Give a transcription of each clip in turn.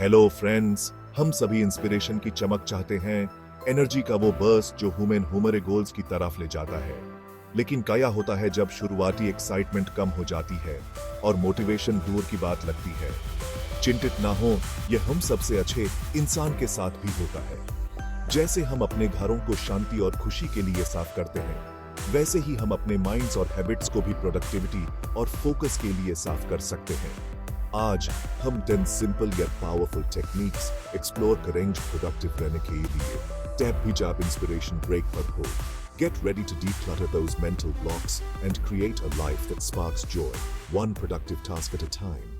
Hello friends, हम सभी inspiration की चमक चाहते हैं, एनर्जी का वो बर्स्ट जो हमारे गोल्स की तरफ ले जाता है। लेकिन क्या होता है जब शुरुआती एक्साइटमेंट कम हो जाती है और मोटिवेशन दूर की बात लगती है। चिंतित ना हो, यह हम सबसे अच्छे इंसान के साथ भी होता है। जैसे हम अपने घरों को शांति और खुशी के लिए साफ करते हैं, वैसे ही हम अपने माइंड्स और हैबिट्स को भी प्रोडक्टिविटी और फोकस के लिए साफ कर सकते हैं। आज हम 10 simple yet powerful techniques explore करेंगे प्रोडक्टिव रहने के लिए। टैब भी जब इंस्पिरेशन ब्रेक पर हो, get ready to declutter those mental blocks and create a life that sparks joy, one productive task at a time.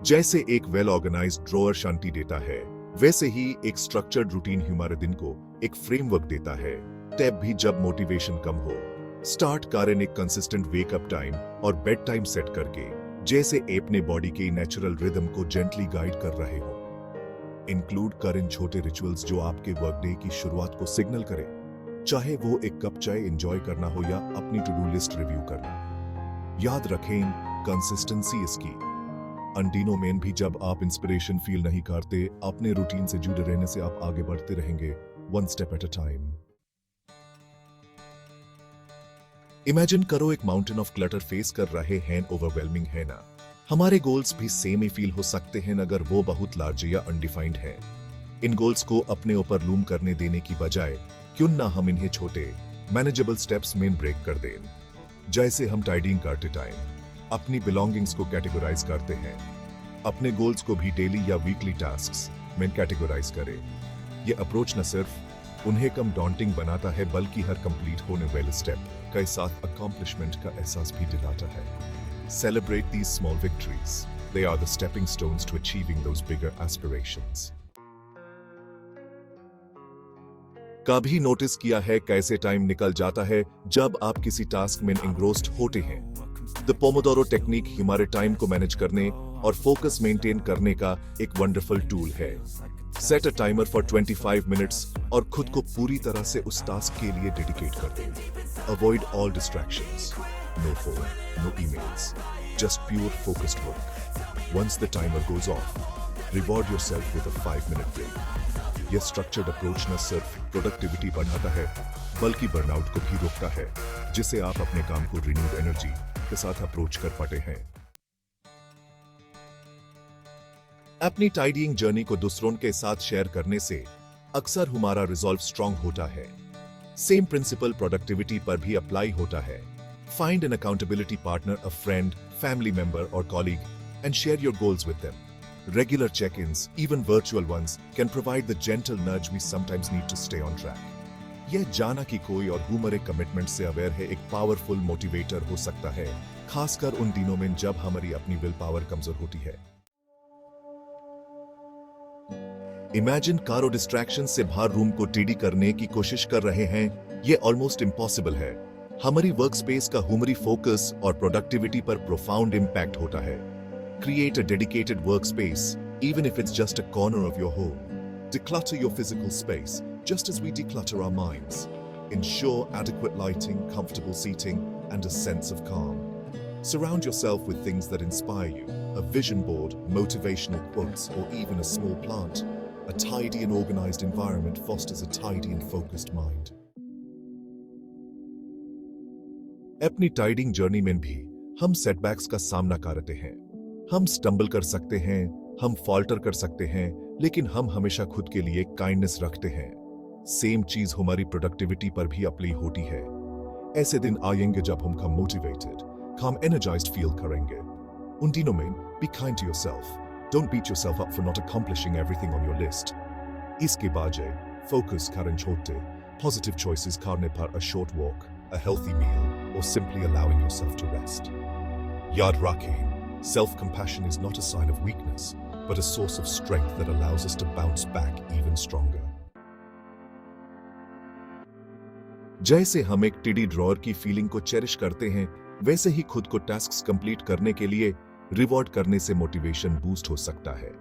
जैसे एक वेल ऑर्गेनाइज्ड ड्रॉअर शांति देता है, वैसे ही एक स्ट्रक्चर्ड रूटीन हमारे दिन को एक फ्रेमवर्क देता है। टैब भी जब मोटिवेशन कम हो, स्टार्ट करें एक कंसिस्टेंट वेकअप टाइम और बेड टाइम सेट करके, जैसे अपने बॉडी के नेचुरल रिदम को जेंटली गाइड कर रहे हो। इंक्लूड करें छोटे रिचुअल्स जो आपके वर्कडे की शुरुआत को सिग्नल करें, चाहे वो एक कप चाय एंजॉय करना हो या अपनी टू डू लिस्ट रिव्यू करना। याद रखें, कंसिस्टेंसी इसकी अंडीनो में भी जब आप इंस्पिरेशन फील नहीं करते, अपने रूटीन से जुड़े रहने से आप आगे बढ़ते रहेंगे, one step at a time. Imagine करो एक माउंटेन ऑफ क्लटर फेस कर रहे हैं, ओवरवेलमिंग है ना। हमारे गोल्स भी सेम ही फील हो सकते हैं अगर वो बहुत लार्ज या अनडिफाइंड है। इन गोल्स को अपने ऊपर लूम करने देने की बजाय क्यों ना हम इन्हें छोटे मैनेजेबल स्टेप्स में ब्रेक कर दें। जैसे हम टाइडिंग करते टाइम अपनी बिलोंगिंग्स को कैटेगराइज करते हैं, अपने गोल्स को भी डेली या वीकली टास्क्स में कैटेगराइज करें। यह अप्रोच न सिर्फ उन्हें कम डॉन्टिंग बनाता है, बल्कि हर कंप्लीट होने वाले स्टेप के साथ अकॉम्प्लिशमेंट का एहसास भी दिलाता है। Celebrate these small victories. They are the stepping stones to achieving those bigger aspirations. कभी नोटिस किया है कैसे टाइम निकल जाता है जब आप किसी टास्क में engrossed होते हैं? The Pomodoro टेक्निक हमारे टाइम को मैनेज करने और फोकस मेंटेन करने का एक वंडरफुल टूल है। Set a timer for 25 minutes और खुद को पूरी तरह से उस टास्क के लिए डेडिकेट कर दें। Avoid all distractions. No phone, no emails, just pure focused work. Once the timer goes off, reward yourself with a 5-minute break. यह structured approach न सिर्फ productivity बढ़ाता है, बल्कि burnout को भी रोकता है, जिसे आप अपने काम को renewed energy के साथ अप्रोच कर पाते हैं। अपनी टाइडिंग जर्नी को दूसरों के साथ शेयर करने से अक्सर हमारा रिजॉल्व स्ट्रांग होता है। सेम प्रिंसिपल प्रोडक्टिविटी पर भी अप्लाई होता है। Find an accountability partner, a friend, family member or colleague and share your goals with them. Regular check-ins, even virtual ones, can provide the gentle nudge we sometimes need to stay on track. यह जाना कि कोई और हमारे commitment से aware है एक powerful motivator हो सकता है, खासकर उन दिनों में जब हमारी अपनी विल पावर कमजोर होती है। इमेजिन कारो डिस्ट्रैक्शन से बाहर रूम को टीडी करने की कोशिश कर रहे हैं, यह ऑलमोस्ट इम्पॉसिबल है। हमारी वर्क स्पेस का हमारी फोकस और प्रोडक्टिविटी पर प्रोफाउंड इम्पैक्ट होता है। Create a dedicated work space, even if it's just a corner of your home. Declutter your physical space, just as we declutter our minds. Ensure adequate lighting, comfortable seating, and a sense of calm. Surround yourself with things that inspire you, a vision board, motivational quotes, or even a small plant. A tidy and organized environment fosters a tidy and focused mind. अपनी tidying journey में भी हम setbacks का सामना करते हैं। हम stumble कर सकते हैं, हम फॉल्टर कर सकते हैं, लेकिन हम हमेशा खुद के लिए काइंडनेस रखते हैं। सेम चीज हमारी प्रोडक्टिविटी पर भी अप्लाई होती है। ऐसे दिन आएंगे जब हम कम मोटिवेटेड, कम एनर्जाइज्ड फील करेंगे। उन दिनों में be kind to yourself. Don't beat yourself up for not accomplishing everything on your list. इसके बजाय फोकस करें छोटे पॉजिटिव चॉइसेस करने पर, a short walk, a healthy meal, or simply allowing yourself to rest. Yad Rakhin, self-compassion is not a sign of weakness, but a source of strength that allows us to bounce back even stronger. जैसे हम एक टिडी drawer की feeling को cherish करते हैं, वैसे ही खुद को टास्क्स कंप्लीट करने के लिए रिवॉर्ड करने से मोटिवेशन बूस्ट हो सकता है।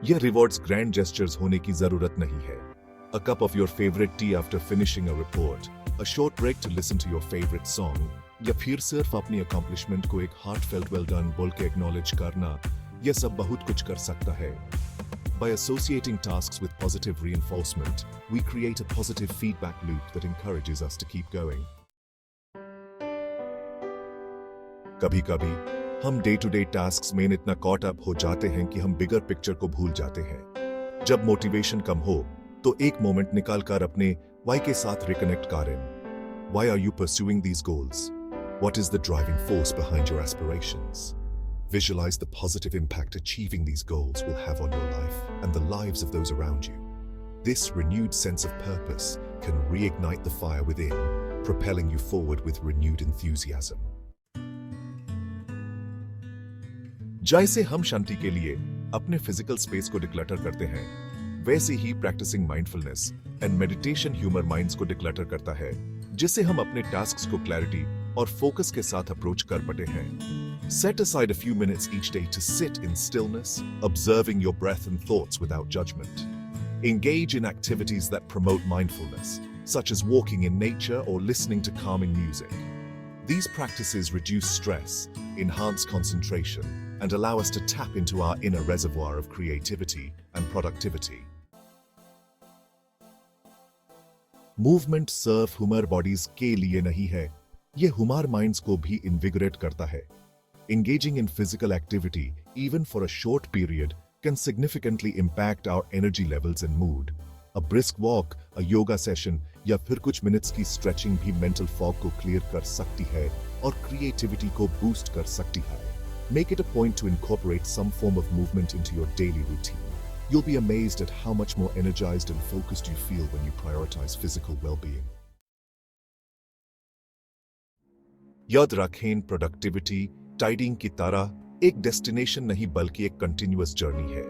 यह रिवॉर्ड्स ग्रैंड जेस्चर्स होने की जरूरत नहीं है। A cup of your favorite tea after finishing a report, a short break to listen to your favorite song, या फिर सिर्फ अपनी अकॉम्प्लिशमेंट को एक हार्टफेल्ट वेल डन बोल के एक्नॉलेज करना, यह सब बहुत कुछ कर सकता है। By associating tasks with positive reinforcement, we create a positive feedback loop that encourages us to keep going. कभी-कभी हम डे टू डे टास्क्स में इतना कॉट अप हो जाते हैं कि हम बिगर पिक्चर को भूल जाते हैं। जब मोटिवेशन कम हो तो एक मोमेंट निकालकर अपने वाई के साथ रिकनेक्ट करें। Why are you pursuing these goals? What is the driving force behind your aspirations? Visualize the positive impact achieving these goals will have on your life and the lives of those around you. This renewed sense of purpose can reignite the fire within, propelling you forward with renewed enthusiasm. जैसे हम शांति के लिए अपने physical space को declutter करते हैं, वैसे ही practising mindfulness and meditation humour minds को डिक्लटर करता है, जिससे हम अपने टास्क्स को क्लैरिटी और फोकस के साथ अप्रोच कर पाते हैं। Set aside a few minutes each day to sit in stillness, observing your breath and thoughts without judgment. Engage in activities that promote mindfulness, such as walking in nature or listening to calming music. These practices reduce stress, enhance concentration, and allow us to tap into our inner reservoir of creativity and productivity. Movement सिर्फ humour bodies के लिए नहीं है, ये humour minds को भी invigorate करता है। Engaging in physical activity, even for a short period, can significantly impact our energy levels and mood. A brisk walk, a yoga session, या फिर कुछ मिनट्स की स्ट्रेचिंग भी मेंटल फॉग को क्लियर कर सकती है और क्रिएटिविटी को बूस्ट कर सकती है। Make it a point to incorporate some form of movement into your daily routine. You'll be amazed at how much more energized and focused you feel when you prioritize physical well-being. याद रखें, productivity tidying की तरह एक destination नहीं बल्कि एक continuous journey है।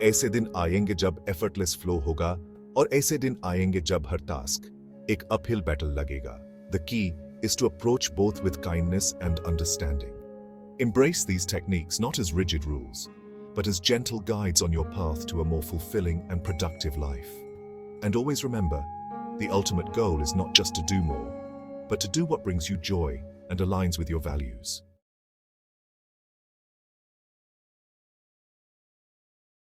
ऐसे दिन आएंगे जब एफर्टलेस फ्लो होगा और ऐसे दिन आएंगे जब हर टास्क एक अपहिल बैटल लगेगा। The key is to approach both with kindness and understanding. Embrace these techniques not as rigid rules, but as gentle guides on your path to a more fulfilling and productive life. And always remember, the ultimate goal is not just to do more, but to do what brings you joy and aligns with your values.